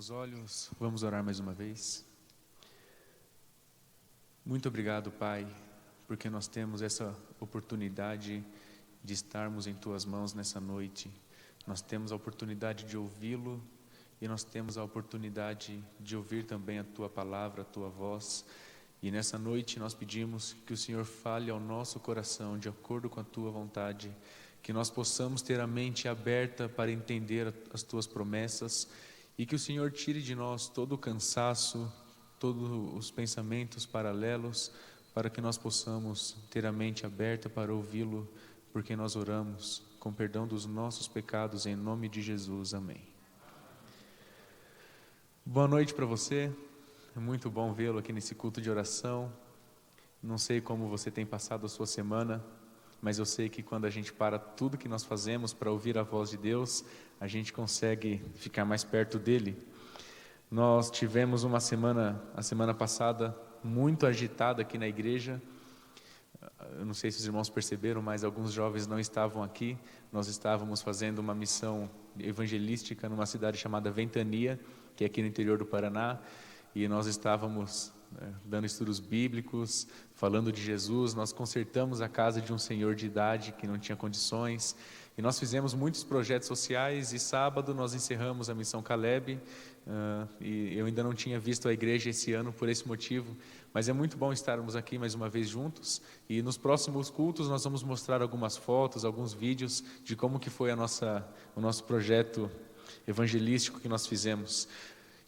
os olhos, vamos orar mais uma vez. Muito obrigado, Pai, porque nós temos essa oportunidade de estarmos em Tuas mãos nessa noite. Nós temos a oportunidade de ouvi-lo e nós temos a oportunidade de ouvir também a Tua palavra, a Tua voz. E nessa noite nós pedimos que o Senhor fale ao nosso coração de acordo com a Tua vontade, que nós possamos ter a mente aberta para entender as Tuas promessas e que o Senhor tire de nós todo o cansaço, todos os pensamentos paralelos, para que nós possamos ter a mente aberta para ouvi-lo, porque nós oramos com perdão dos nossos pecados, em nome de Jesus, amém. Boa noite para você, é muito bom vê-lo aqui nesse culto de oração. Não sei como você tem passado a sua semana, mas eu sei que quando a gente para tudo que nós fazemos para ouvir a voz de Deus, a gente consegue ficar mais perto dele. Nós tivemos a semana passada, muito agitada aqui na igreja. Eu não sei se os irmãos perceberam, mas alguns jovens não estavam aqui. Nós estávamos fazendo uma missão evangelística numa cidade chamada Ventania, que é aqui no interior do Paraná, e nós estávamos dando estudos bíblicos, falando de Jesus. Nós consertamos a casa de um senhor de idade que não tinha condições, e nós fizemos muitos projetos sociais, e sábado nós encerramos a missão Caleb, e eu ainda não tinha visto a igreja esse ano por esse motivo, mas é muito bom estarmos aqui mais uma vez juntos, e nos próximos cultos nós vamos mostrar algumas fotos, alguns vídeos de como que foi o nosso projeto evangelístico que nós fizemos.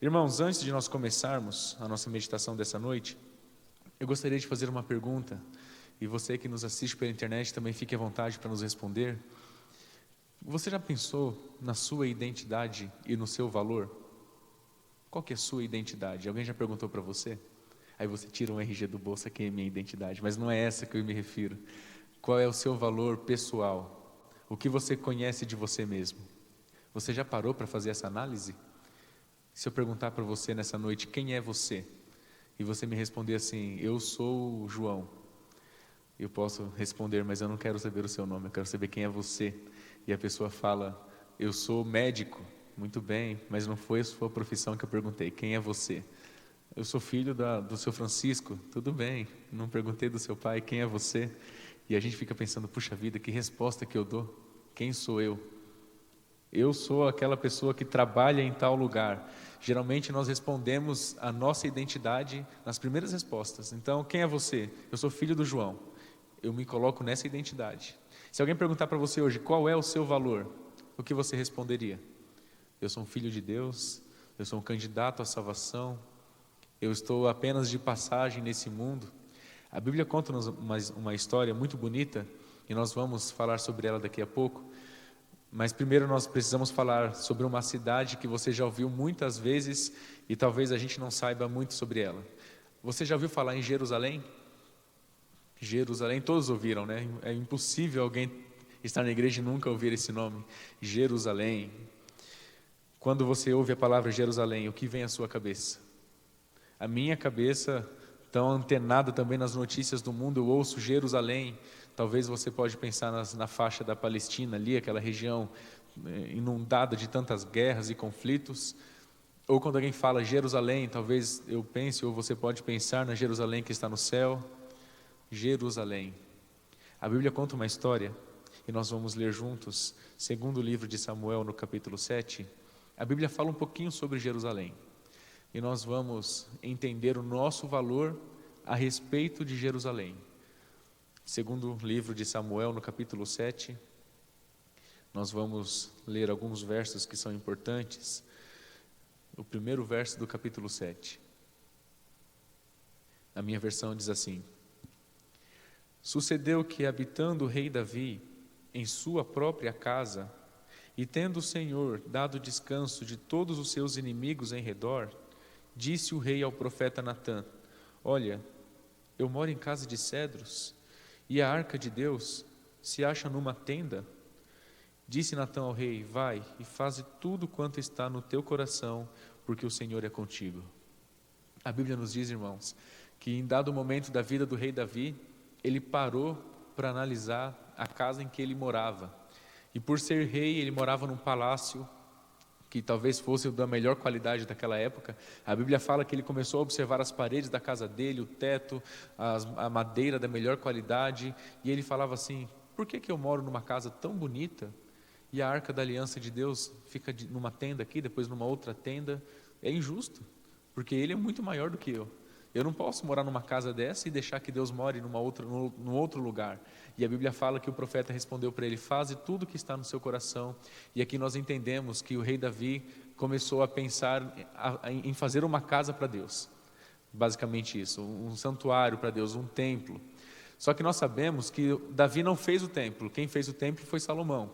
Irmãos, antes de nós começarmos a nossa meditação dessa noite, eu gostaria de fazer uma pergunta, e você que nos assiste pela internet também fique à vontade para nos responder. Você já pensou na sua identidade e no seu valor? Qual que é a sua identidade? Alguém já perguntou para você? Aí você tira um RG do bolso, aqui é minha identidade, mas não é essa que eu me refiro. Qual é o seu valor pessoal? O que você conhece de você mesmo? Você já parou para fazer essa análise? Se eu perguntar para você nessa noite, quem é você? E você me responder assim, eu sou o João. Eu posso responder, mas eu não quero saber o seu nome, eu quero saber quem é você. E a pessoa fala, eu sou médico. Muito bem, mas não foi a sua profissão que eu perguntei, quem é você? Eu sou filho do seu Francisco. Tudo bem, não perguntei do seu pai, quem é você? E a gente fica pensando, puxa vida, que resposta que eu dou? Quem sou eu? Eu sou aquela pessoa que trabalha em tal lugar. Geralmente nós respondemos a nossa identidade nas primeiras respostas. Então, quem é você? Eu sou filho do João. Eu me coloco nessa identidade. Se alguém perguntar para você hoje, qual é o seu valor? O que você responderia? Eu sou um filho de Deus, eu sou um candidato à salvação, eu estou apenas de passagem nesse mundo. A Bíblia conta-nos uma história muito bonita, e nós vamos falar sobre ela daqui a pouco. Mas primeiro nós precisamos falar sobre uma cidade que você já ouviu muitas vezes e talvez a gente não saiba muito sobre ela. Você já ouviu falar em Jerusalém? Jerusalém, todos ouviram, né? É impossível alguém estar na igreja e nunca ouvir esse nome, Jerusalém. Quando você ouve a palavra Jerusalém, o que vem à sua cabeça? A minha cabeça, tão antenada também nas notícias do mundo, eu ouço Jerusalém. Talvez você pode pensar na faixa da Palestina, ali, aquela região inundada de tantas guerras e conflitos. Ou quando alguém fala Jerusalém, talvez eu pense, ou você pode pensar na Jerusalém que está no céu. Jerusalém. A Bíblia conta uma história, e nós vamos ler juntos, segundo livro de Samuel, no capítulo 7. A Bíblia fala um pouquinho sobre Jerusalém. E nós vamos entender o nosso valor a respeito de Jerusalém. Segundo livro de Samuel, no capítulo 7, nós vamos ler alguns versos que são importantes. O primeiro verso do capítulo 7. A minha versão diz assim: Sucedeu que, habitando o rei Davi em sua própria casa, e tendo o Senhor dado descanso de todos os seus inimigos em redor, disse o rei ao profeta Natã: Olha, eu moro em casa de cedros, e a arca de Deus se acha numa tenda. Disse Natã ao rei: Vai e faze tudo quanto está no teu coração, porque o Senhor é contigo. A Bíblia nos diz, irmãos, que em dado momento da vida do rei Davi, ele parou para analisar a casa em que ele morava. E por ser rei, ele morava num palácio que talvez fosse da melhor qualidade daquela época. A Bíblia fala que ele começou a observar as paredes da casa dele, o teto, a madeira da melhor qualidade, e ele falava assim: por que eu moro numa casa tão bonita e a arca da aliança de Deus fica numa tenda aqui, depois numa outra tenda? É injusto, porque ele é muito maior do que eu. Eu não posso morar numa casa dessa e deixar que Deus more num outro lugar. E a Bíblia fala que o profeta respondeu para ele: faze tudo o que está no seu coração. E aqui nós entendemos que o rei Davi começou a pensar em fazer uma casa para Deus. Basicamente isso, um santuário para Deus, um templo. Só que nós sabemos que Davi não fez o templo. Quem fez o templo foi Salomão.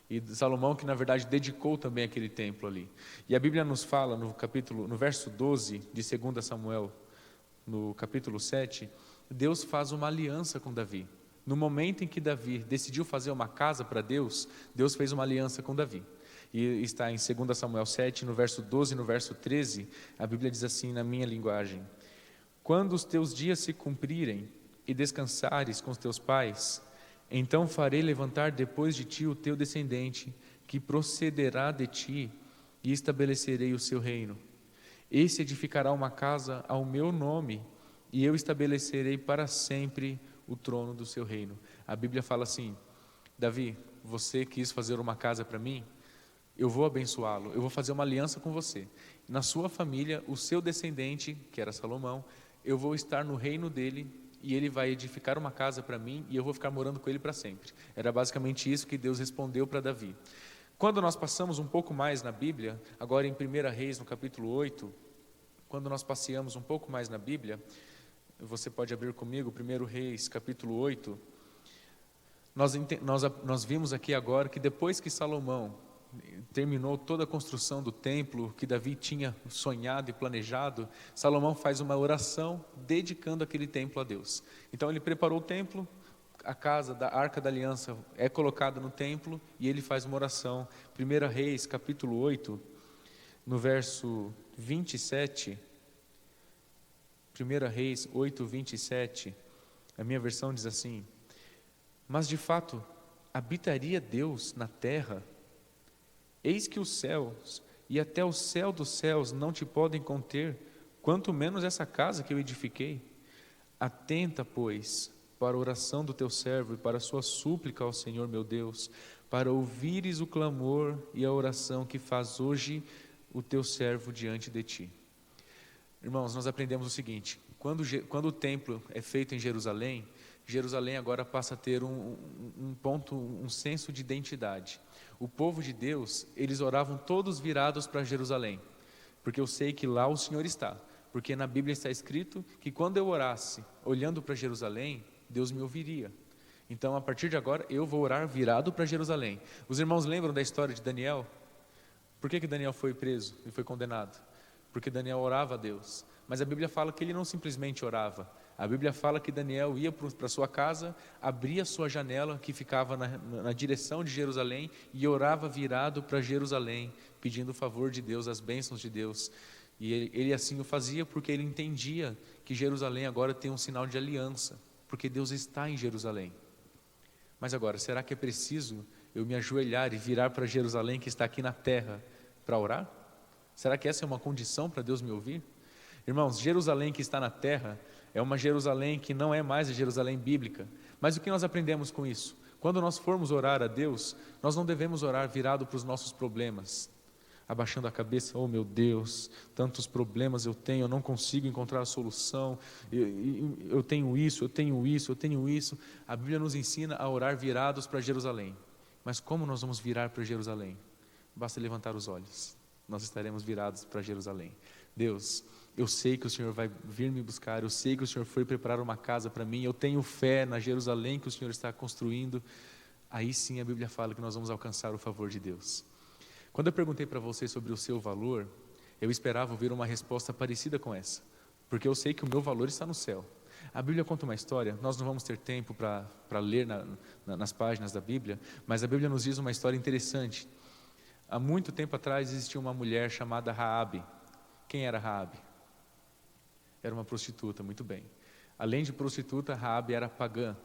E Salomão que na verdade dedicou também aquele templo ali. E a Bíblia nos fala no verso 12 de 2 Samuel, no capítulo 7, Deus faz uma aliança com Davi. No momento em que Davi decidiu fazer uma casa para Deus, Deus fez uma aliança com Davi. E está em 2 Samuel 7, no verso 12 e no verso 13, a Bíblia diz assim na minha linguagem: quando os teus dias se cumprirem e descansares com os teus pais, então farei levantar depois de ti o teu descendente, que procederá de ti, e estabelecerei o seu reino. Esse edificará uma casa ao meu nome, e eu estabelecerei para sempre o trono do seu reino. A Bíblia fala assim: Davi, você quis fazer uma casa para mim, eu vou abençoá-lo, eu vou fazer uma aliança com você. Na sua família, o seu descendente, que era Salomão, eu vou estar no reino dele, e ele vai edificar uma casa para mim, e eu vou ficar morando com ele para sempre. Era basicamente isso que Deus respondeu para Davi. Quando nós passamos um pouco mais na Bíblia, agora em 1 Reis, no capítulo 8, quando nós passeamos um pouco mais na Bíblia, você pode abrir comigo, 1 Reis, capítulo 8, nós vimos aqui agora que depois que Salomão terminou toda a construção do templo que Davi tinha sonhado e planejado, Salomão faz uma oração dedicando aquele templo a Deus. Então ele preparou o templo, a casa da Arca da Aliança é colocada no templo e ele faz uma oração. 1 Reis, capítulo 8, no verso 27, 1 Reis 8, 27, a minha versão diz assim: mas de fato, habitaria Deus na terra? Eis que os céus e até o céu dos céus não te podem conter, quanto menos essa casa que eu edifiquei. Atenta, pois, para a oração do teu servo e para a sua súplica ao Senhor meu Deus, para ouvires o clamor e a oração que faz hoje o teu servo diante de ti. Irmãos, nós aprendemos o seguinte: quando o templo é feito em Jerusalém, Jerusalém agora passa a ter um senso de identidade. O povo de Deus, eles oravam todos virados para Jerusalém, porque eu sei que lá o Senhor está, porque na Bíblia está escrito que quando eu orasse olhando para Jerusalém, Deus me ouviria. Então, a partir de agora, eu vou orar virado para Jerusalém. Os irmãos lembram da história de Daniel? Por que Daniel foi preso e foi condenado? Porque Daniel orava a Deus. Mas a Bíblia fala que ele não simplesmente orava. A Bíblia fala que Daniel ia para sua casa, abria sua janela que ficava na direção de Jerusalém e orava virado para Jerusalém, pedindo o favor de Deus, as bênçãos de Deus. E ele assim o fazia porque ele entendia que Jerusalém agora tem um sinal de aliança, porque Deus está em Jerusalém. Mas agora, será que é preciso eu me ajoelhar e virar para Jerusalém que está aqui na terra para orar? Será que essa é uma condição para Deus me ouvir? Irmãos, Jerusalém que está na terra é uma Jerusalém que não é mais a Jerusalém bíblica. Mas o que nós aprendemos com isso? Quando nós formos orar a Deus, nós não devemos orar virado para os nossos problemas, abaixando a cabeça: oh meu Deus, tantos problemas eu tenho, eu não consigo encontrar a solução, eu tenho isso, eu tenho isso, eu tenho isso. A Bíblia nos ensina a orar virados para Jerusalém. Mas como nós vamos virar para Jerusalém? Basta levantar os olhos, nós estaremos virados para Jerusalém. Deus, eu sei que o Senhor vai vir me buscar, eu sei que o Senhor foi preparar uma casa para mim, eu tenho fé na Jerusalém que o Senhor está construindo. Aí sim a Bíblia fala que nós vamos alcançar o favor de Deus. Quando eu perguntei para você sobre o seu valor, eu esperava ouvir uma resposta parecida com essa, porque eu sei que o meu valor está no céu. A Bíblia conta uma história, nós não vamos ter tempo para ler nas páginas da Bíblia, mas a Bíblia nos diz uma história interessante. Há muito tempo atrás existia uma mulher chamada Raabe. Quem era Raabe? Era uma prostituta, muito bem. Além de prostituta, Raabe era pagã.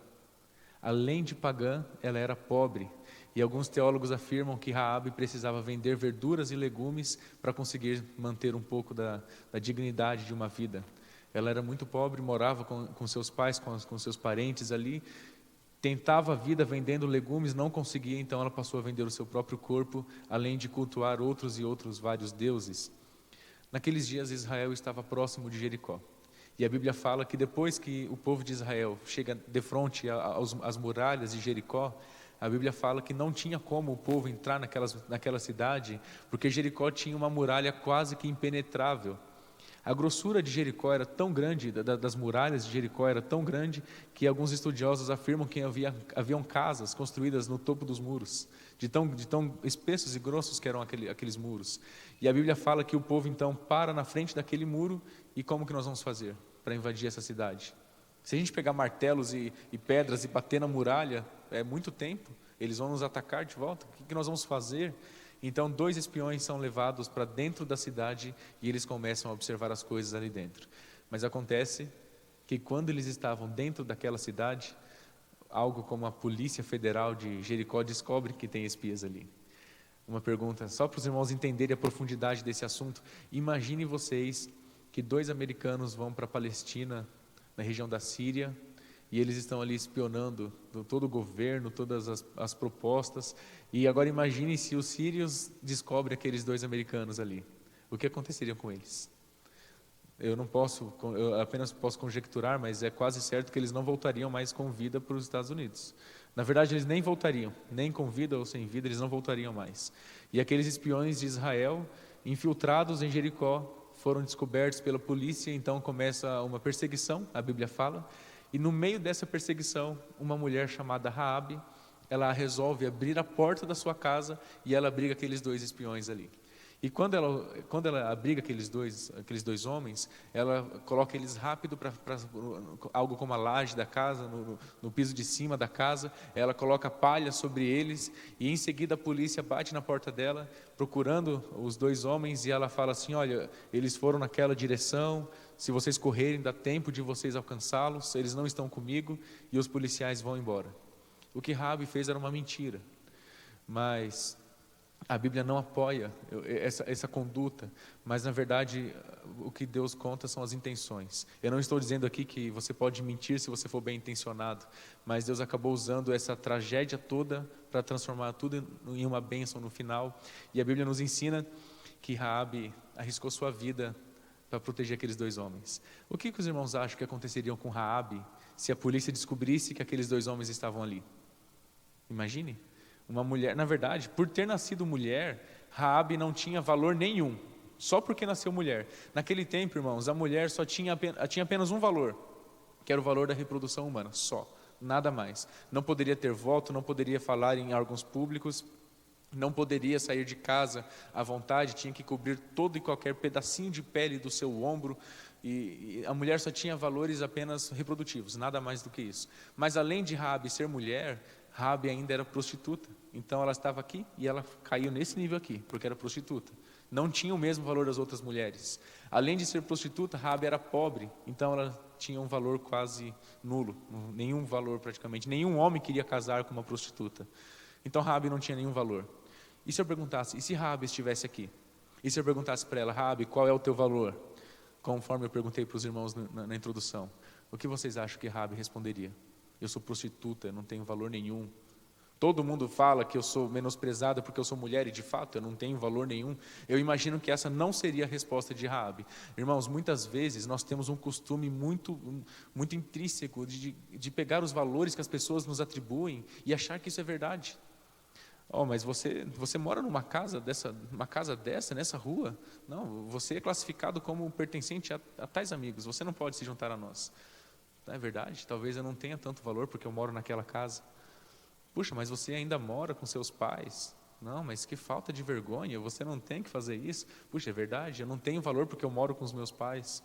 Além de pagã, ela era pobre. E alguns teólogos afirmam que Raabe precisava vender verduras e legumes para conseguir manter um pouco da dignidade de uma vida. Ela era muito pobre, morava com seus pais, com seus parentes ali, tentava a vida vendendo legumes, não conseguia, então ela passou a vender o seu próprio corpo, além de cultuar outros e outros vários deuses. Naqueles dias Israel estava próximo de Jericó. E a Bíblia fala que depois que o povo de Israel chega de frente às muralhas de Jericó, a Bíblia fala que não tinha como o povo entrar naquela cidade, porque Jericó tinha uma muralha quase que impenetrável. A grossura de Jericó era tão grande, das muralhas de Jericó era tão grande, que alguns estudiosos afirmam que haviam casas construídas no topo dos muros, de tão espessos e grossos que eram aqueles muros. E a Bíblia fala que o povo então para na frente daquele muro, e como que nós vamos fazer para invadir essa cidade? Se a gente pegar martelos e pedras e bater na muralha, é muito tempo, eles vão nos atacar de volta, o que nós vamos fazer? Então 2 espiões são levados para dentro da cidade e eles começam a observar as coisas ali dentro. Mas acontece que quando eles estavam dentro daquela cidade, algo como a Polícia Federal de Jericó descobre que tem espias ali. Uma pergunta, só para os irmãos entenderem a profundidade desse assunto. Imagine vocês que 2 americanos vão para a Palestina, na região da Síria, e eles estão ali espionando todo o governo, todas as propostas. E agora imagine se os sírios descobrem aqueles 2 americanos ali. O que aconteceria com eles? Eu apenas posso conjecturar, mas é quase certo que eles não voltariam mais com vida para os Estados Unidos. Na verdade, eles nem voltariam, nem com vida ou sem vida, eles não voltariam mais. E aqueles espiões de Israel, infiltrados em Jericó, foram descobertos pela polícia, então começa uma perseguição, a Bíblia fala. E no meio dessa perseguição, uma mulher chamada Raabe, ela resolve abrir a porta da sua casa e ela abriga aqueles 2 espiões ali. E quando ela abriga aqueles dois homens, ela coloca eles rápido para algo como a laje da casa, no piso de cima da casa, ela coloca palha sobre eles e em seguida a polícia bate na porta dela, procurando os 2 homens e ela fala assim, olha, eles foram naquela direção, se vocês correrem dá tempo de vocês alcançá-los, eles não estão comigo, e os policiais vão embora. O que Raabe fez era uma mentira, mas a Bíblia não apoia essa conduta, mas na verdade o que Deus conta são as intenções. Eu não estou dizendo aqui que você pode mentir se você for bem intencionado, mas Deus acabou usando essa tragédia toda para transformar tudo em uma bênção no final. E a Bíblia nos ensina que Raabe arriscou sua vida para proteger aqueles 2 homens. O que os irmãos acham que aconteceria com Raabe se a polícia descobrisse que aqueles 2 homens estavam ali? Imagine. Uma mulher, na verdade, por ter nascido mulher, Raabe não tinha valor nenhum, só porque nasceu mulher. Naquele tempo, irmãos, a mulher tinha apenas um valor, que era o valor da reprodução humana, só, nada mais. Não poderia ter voto, não poderia falar em órgãos públicos, não poderia sair de casa à vontade, tinha que cobrir todo e qualquer pedacinho de pele do seu ombro, e a mulher só tinha valores apenas reprodutivos, nada mais do que isso. Mas além de Raabe ser mulher, Raabe ainda era prostituta, então ela estava aqui e ela caiu nesse nível aqui, porque era prostituta. Não tinha o mesmo valor das outras mulheres. Além de ser prostituta, Raabe era pobre, então ela tinha um valor quase nulo, nenhum valor praticamente. Nenhum homem queria casar com uma prostituta. Então Raabe não tinha nenhum valor. E se eu perguntasse, e se Raabe estivesse aqui? E se eu perguntasse para ela, Raabe, qual é o teu valor? Conforme eu perguntei para os irmãos na introdução, o que vocês acham que Raabe responderia? Eu sou prostituta, eu não tenho valor nenhum. Todo mundo fala que eu sou menosprezada porque eu sou mulher e de fato eu não tenho valor nenhum. Eu imagino que essa não seria a resposta de Raabe. Irmãos, muitas vezes nós temos um costume muito intrínseco de pegar os valores que as pessoas nos atribuem e achar que isso é verdade. Oh, mas você mora numa casa dessa, nessa rua? Não, você é classificado como pertencente a tais amigos, você não pode se juntar a nós. Não é verdade? Talvez eu não tenha tanto valor porque eu moro naquela casa. Puxa, mas você ainda mora com seus pais? Não, mas que falta de vergonha, você não tem que fazer isso. Puxa, é verdade, eu não tenho valor porque eu moro com os meus pais.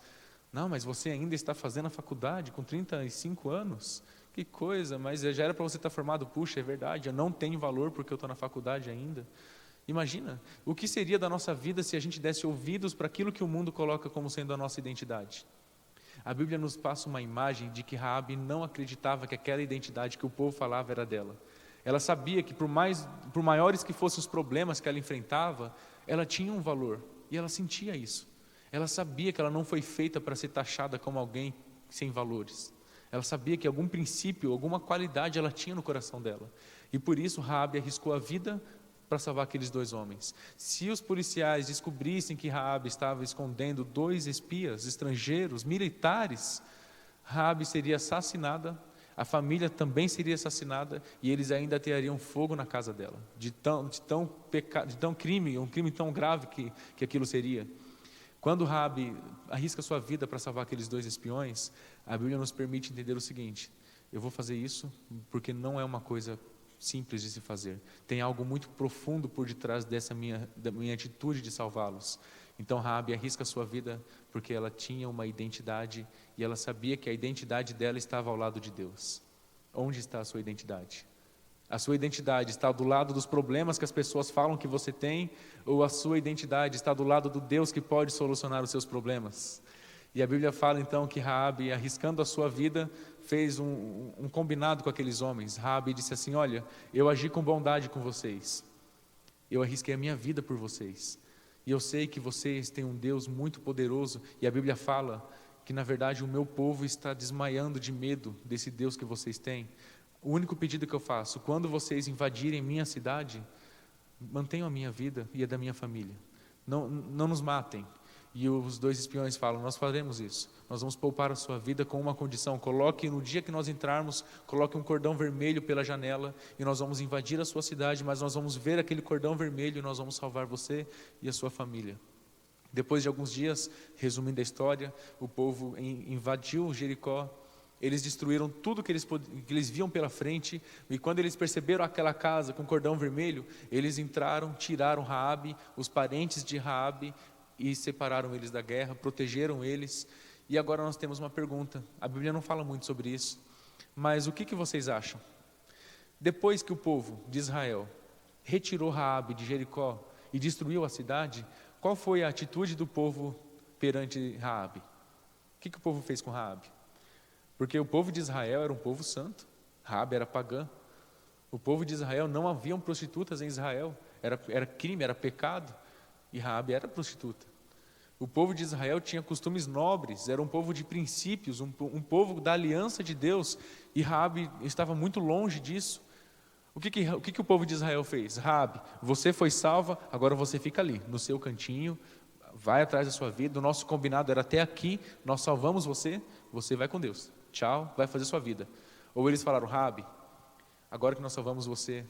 Não, mas você ainda está fazendo a faculdade com 35 anos? Que coisa, mas já era para você estar formado. Puxa, é verdade, eu não tenho valor porque eu estou na faculdade ainda. Imagina, o que seria da nossa vida se a gente desse ouvidos para aquilo que o mundo coloca como sendo a nossa identidade? A Bíblia nos passa uma imagem de que Raabe não acreditava que aquela identidade que o povo falava era dela. Ela sabia que por maiores que fossem os problemas que ela enfrentava, ela tinha um valor, e ela sentia isso. Ela sabia que ela não foi feita para ser taxada como alguém sem valores. Ela sabia que algum princípio, alguma qualidade ela tinha no coração dela. E por isso Raabe arriscou a vida para salvar aqueles 2 homens. Se os policiais descobrissem que Raabe estava escondendo 2 espias estrangeiros, militares, Raabe seria assassinada, a família também seria assassinada e eles ainda teriam fogo na casa dela, de tão crime, um crime tão grave que aquilo seria. Quando Raabe arrisca sua vida para salvar aqueles 2 espiões, a Bíblia nos permite entender o seguinte: eu vou fazer isso porque não é uma coisa simples de se fazer. Tem algo muito profundo por detrás da minha atitude de salvá-los. Então Raabe arrisca sua vida porque ela tinha uma identidade e ela sabia que a identidade dela estava ao lado de Deus. Onde está a sua identidade? A sua identidade está do lado dos problemas que as pessoas falam que você tem, ou a sua identidade está do lado do Deus que pode solucionar os seus problemas? E a Bíblia fala então que Raabe, arriscando a sua vida, fez um combinado com aqueles homens. Raabe disse assim: olha, eu agi com bondade com vocês, eu arrisquei a minha vida por vocês, e eu sei que vocês têm um Deus muito poderoso, e a Bíblia fala que na verdade o meu povo está desmaiando de medo desse Deus que vocês têm. O único pedido que eu faço: quando vocês invadirem minha cidade, mantenham a minha vida e a da minha família, não nos matem. E os 2 espiões falam: nós faremos isso, nós vamos poupar a sua vida com uma condição: coloque, no dia que nós entrarmos, coloque um cordão vermelho pela janela, e nós vamos invadir a sua cidade, mas nós vamos ver aquele cordão vermelho e nós vamos salvar você e a sua família. Depois de alguns dias, resumindo a história, o povo invadiu Jericó. Eles destruíram tudo que eles viam pela frente, e quando eles perceberam aquela casa com cordão vermelho, eles entraram, tiraram Raabe, os parentes de Raabe, e separaram eles da guerra, protegeram eles. E agora nós temos uma pergunta. A Bíblia não fala muito sobre isso, mas o que vocês acham? Depois que o povo de Israel retirou Raabe de Jericó e destruiu a cidade, qual foi a atitude do povo perante Raabe? O que o povo fez com Raabe? Porque o povo de Israel era um povo santo, Raabe era pagã. O povo de Israel, não haviam prostitutas em Israel, era crime, era pecado, e Raabe era prostituta. O povo de Israel tinha costumes nobres, era um povo de princípios, um povo da aliança de Deus, e Raabe estava muito longe disso. O que o povo de Israel fez? Raabe, você foi salva, agora você fica ali, no seu cantinho, vai atrás da sua vida, o nosso combinado era até aqui, nós salvamos você, você vai com Deus, tchau, vai fazer sua vida. Ou eles falaram: Raabe, agora que nós salvamos você,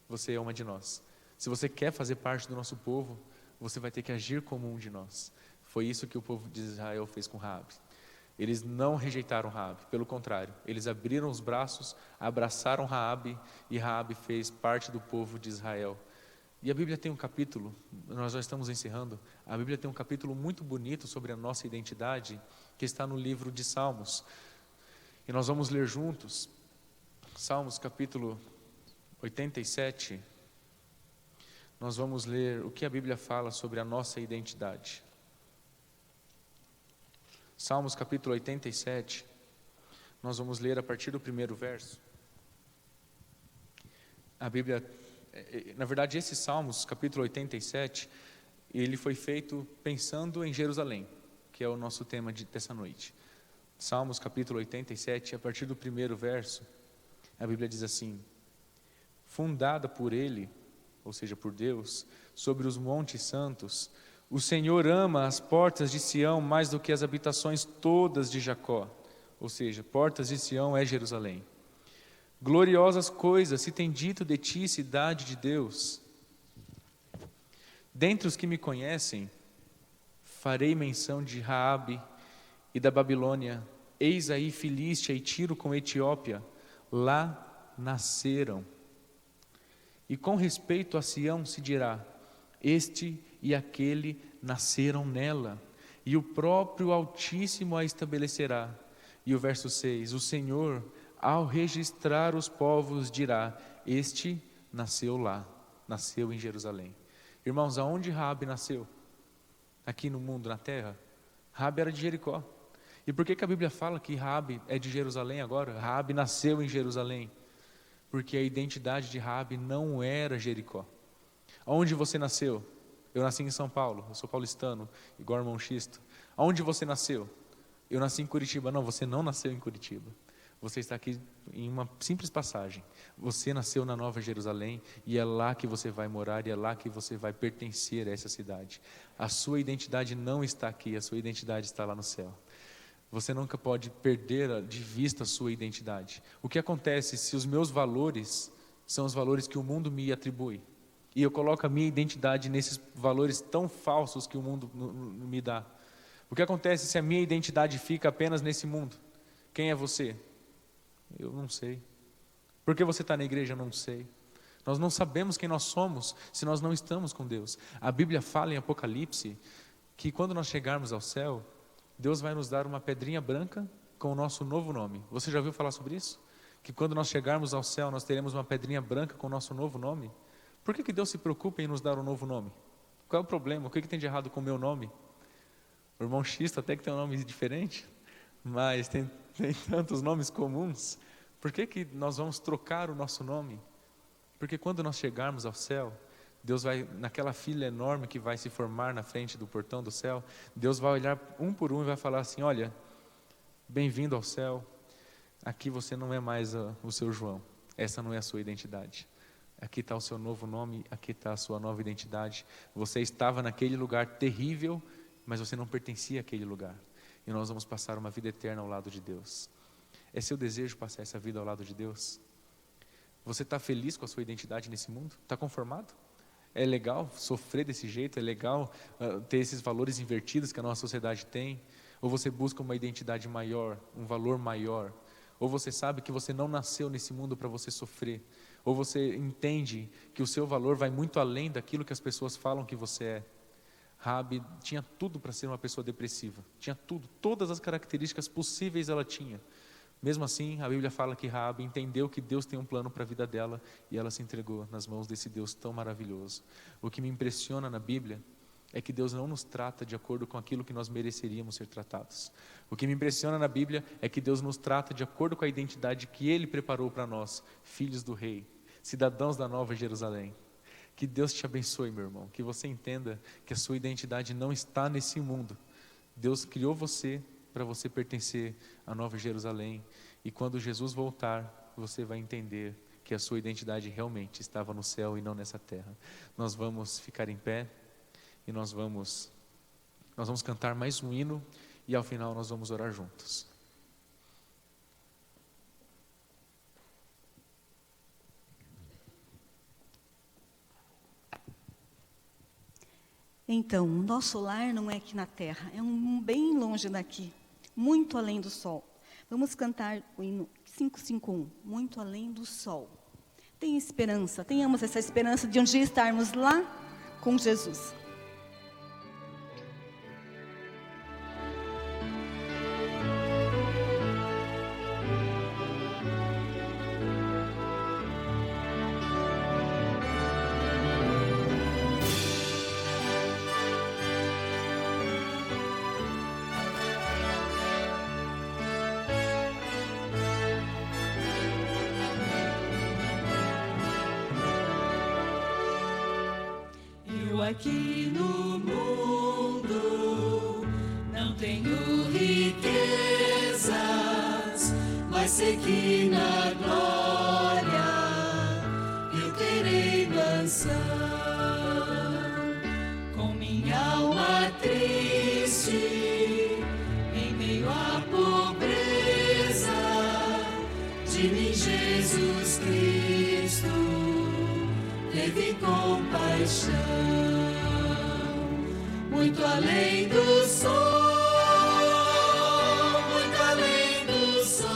você é uma de nós. Se você quer fazer parte do nosso povo, você vai ter que agir como um de nós. Foi isso que o povo de Israel fez com Raabe. Eles não rejeitaram Raabe, pelo contrário, eles abriram os braços, abraçaram Raabe, e Raabe fez parte do povo de Israel. E a Bíblia tem um capítulo, nós já estamos encerrando, a Bíblia tem um capítulo muito bonito sobre a nossa identidade, que está no livro de Salmos. E nós vamos ler juntos, Salmos capítulo 87, nós vamos ler o que a Bíblia fala sobre a nossa identidade. Salmos capítulo 87, nós vamos ler a partir do 1º verso. A Bíblia, na verdade esse Salmos capítulo 87, ele foi feito pensando em Jerusalém, que é o nosso tema dessa noite. Salmos capítulo 87, a partir do 1º verso, a Bíblia diz assim: fundada por Ele, ou seja, por Deus, sobre os montes santos, o Senhor ama as portas de Sião mais do que as habitações todas de Jacó. Ou seja, portas de Sião é Jerusalém. Gloriosas coisas se tem dito de ti, cidade de Deus. Dentre os que me conhecem, farei menção de Raabe e da Babilônia. Eis aí Filístia e Tiro com Etiópia, lá nasceram. E com respeito a Sião se dirá: este e aquele nasceram nela, e o próprio Altíssimo a estabelecerá. E o verso 6, o Senhor, ao registrar os povos, dirá: este nasceu lá, nasceu em Jerusalém. Irmãos, aonde Raabe nasceu? Aqui no mundo, na terra? Raabe era de Jericó. E por que que a Bíblia fala que Raabe é de Jerusalém agora? Raabe nasceu em Jerusalém, porque a identidade de Raabe não era Jericó. Onde você nasceu? Eu nasci em São Paulo, eu sou paulistano, igual irmão Xisto. Onde você nasceu? Eu nasci em Curitiba. Não, você não nasceu em Curitiba. Você está aqui em uma simples passagem. Você nasceu na Nova Jerusalém e é lá que você vai morar e é lá que você vai pertencer a essa cidade. A sua identidade não está aqui, a sua identidade está lá no céu. Você nunca pode perder de vista a sua identidade. O que acontece se os meus valores são os valores que o mundo me atribui? E eu coloco a minha identidade nesses valores tão falsos que o mundo me dá. O que acontece se a minha identidade fica apenas nesse mundo? Quem é você? Eu não sei. Por que você está na igreja? Eu não sei. Nós não sabemos quem nós somos se nós não estamos com Deus. A Bíblia fala em Apocalipse que quando nós chegarmos ao céu, Deus vai nos dar uma pedrinha branca com o nosso novo nome. Você já ouviu falar sobre isso? Que quando nós chegarmos ao céu, nós teremos uma pedrinha branca com o nosso novo nome? Por que Deus se preocupa em nos dar um novo nome? Qual é o problema? O que tem de errado com o meu nome? O irmão Xisto até que tem um nome diferente, mas tem tantos nomes comuns. Por que nós vamos trocar o nosso nome? Porque quando nós chegarmos ao céu, Deus vai, naquela fila enorme que vai se formar na frente do portão do céu, Deus vai olhar um por um e vai falar assim: olha, bem-vindo ao céu, aqui você não é mais o seu João, essa não é a sua identidade. Aqui está o seu novo nome, aqui está a sua nova identidade. Você estava naquele lugar terrível, mas você não pertencia àquele lugar. E nós vamos passar uma vida eterna ao lado de Deus. É seu desejo passar essa vida ao lado de Deus? Você está feliz com a sua identidade nesse mundo? Está conformado? É legal sofrer desse jeito? É legal ter esses valores invertidos que a nossa sociedade tem? Ou você busca uma identidade maior, um valor maior? Ou você sabe que você não nasceu nesse mundo para você sofrer? Ou você entende que o seu valor vai muito além daquilo que as pessoas falam que você é? Raabe tinha tudo para ser uma pessoa depressiva. Tinha tudo, todas as características possíveis ela tinha. Mesmo assim, a Bíblia fala que Raabe entendeu que Deus tem um plano para a vida dela e ela se entregou nas mãos desse Deus tão maravilhoso. O que me impressiona na Bíblia é que Deus não nos trata de acordo com aquilo que nós mereceríamos ser tratados. O que me impressiona na Bíblia é que Deus nos trata de acordo com a identidade que Ele preparou para nós, filhos do Rei, cidadãos da Nova Jerusalém. Que Deus te abençoe, meu irmão, que você entenda que a sua identidade não está nesse mundo. Deus criou você para você pertencer à Nova Jerusalém, e quando Jesus voltar, você vai entender que a sua identidade realmente estava no céu e não nessa terra. Nós vamos ficar em pé e nós vamos cantar mais um hino e ao final nós vamos orar juntos. Então, o nosso lar não é aqui na terra, é bem longe daqui, muito além do sol. Vamos cantar o hino 551, muito além do sol. Tenha esperança, tenhamos essa esperança de um dia estarmos lá com Jesus. Aqui no mundo não tenho riquezas, mas sei que na glória eu terei mansão. Com minha alma triste, em meio à pobreza, de mim Jesus Cristo teve compaixão. Muito além do sol, muito além do sol,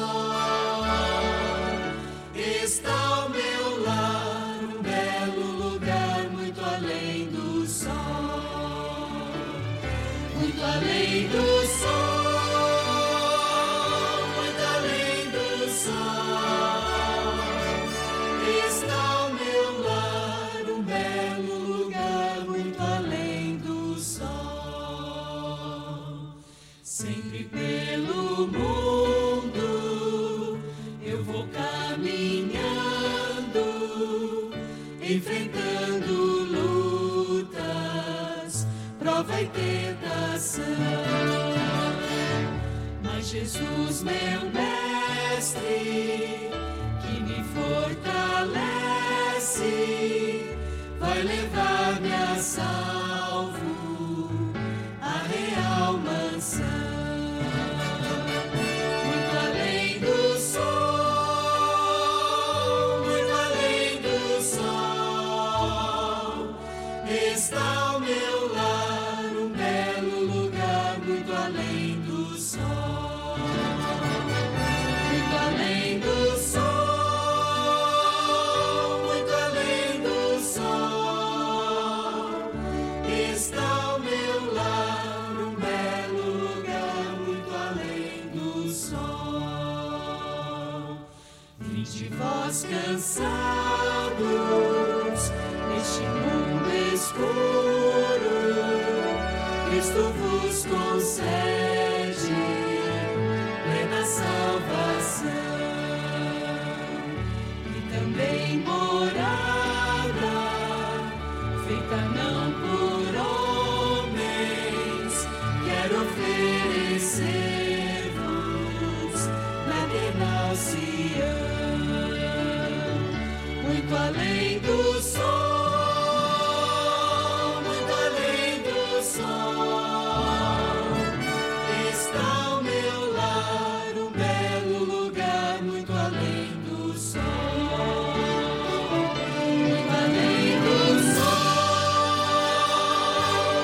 está o meu lar, um belo lugar, muito além do sol, muito além do sol, muito além do sol, está o meu lar, um belo lugar, muito além do sol. Sempre pelo mundo eu vou caminhando, enfrentando lutas, prova e tentação. Mas Jesus, meu mestre, que me fortalece, vai levar-me a salvo, a real mansão. Muito além do sol, muito além do sol, está o meu lar, um belo lugar, muito além do sol. Muito além do sol, muito além do sol, está o meu lar, um belo lugar, muito além do sol. Vinde vós cansados, neste mundo escuro, Cristo vos concede plena salvação e também morada, feita não por homens. Quero oferecer-vos na eternal Sião. Muito além do sol, muito além do sol, está o meu lar, um belo lugar, muito além do sol. Muito além do sol,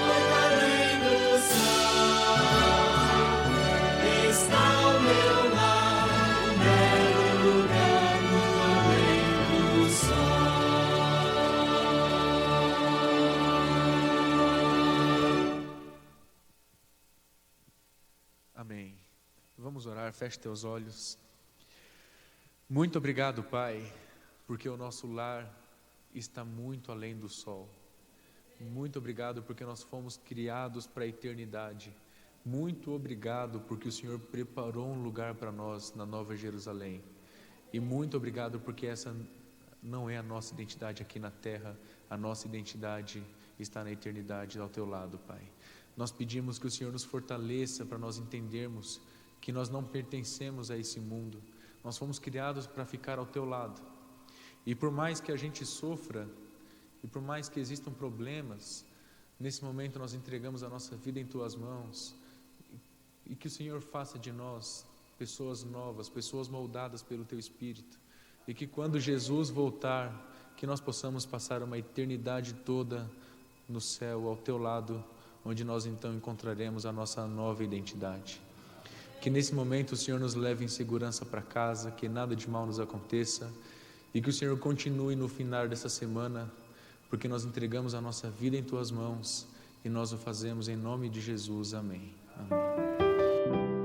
muito além do sol, está o meu lar, um belo lugar, muito além do sol. Amém. Vamos orar, feche teus olhos. Muito obrigado, Pai, porque o nosso lar está muito além do sol. Muito obrigado porque nós fomos criados para a eternidade. Muito obrigado porque o Senhor preparou um lugar para nós na Nova Jerusalém. E muito obrigado porque essa não é a nossa identidade aqui na terra, a nossa identidade está na eternidade ao teu lado, Pai. Nós pedimos que o Senhor nos fortaleça para nós entendermos que nós não pertencemos a esse mundo. Nós fomos criados para ficar ao teu lado. E por mais que a gente sofra, e por mais que existam problemas, nesse momento nós entregamos a nossa vida em tuas mãos. E que o Senhor faça de nós pessoas novas, pessoas moldadas pelo teu Espírito. E que quando Jesus voltar, que nós possamos passar uma eternidade toda no céu, ao teu lado, onde nós então encontraremos a nossa nova identidade. Que nesse momento o Senhor nos leve em segurança para casa, que nada de mal nos aconteça, e que o Senhor continue no final dessa semana, porque nós entregamos a nossa vida em tuas mãos, e nós o fazemos em nome de Jesus. Amém. Amém.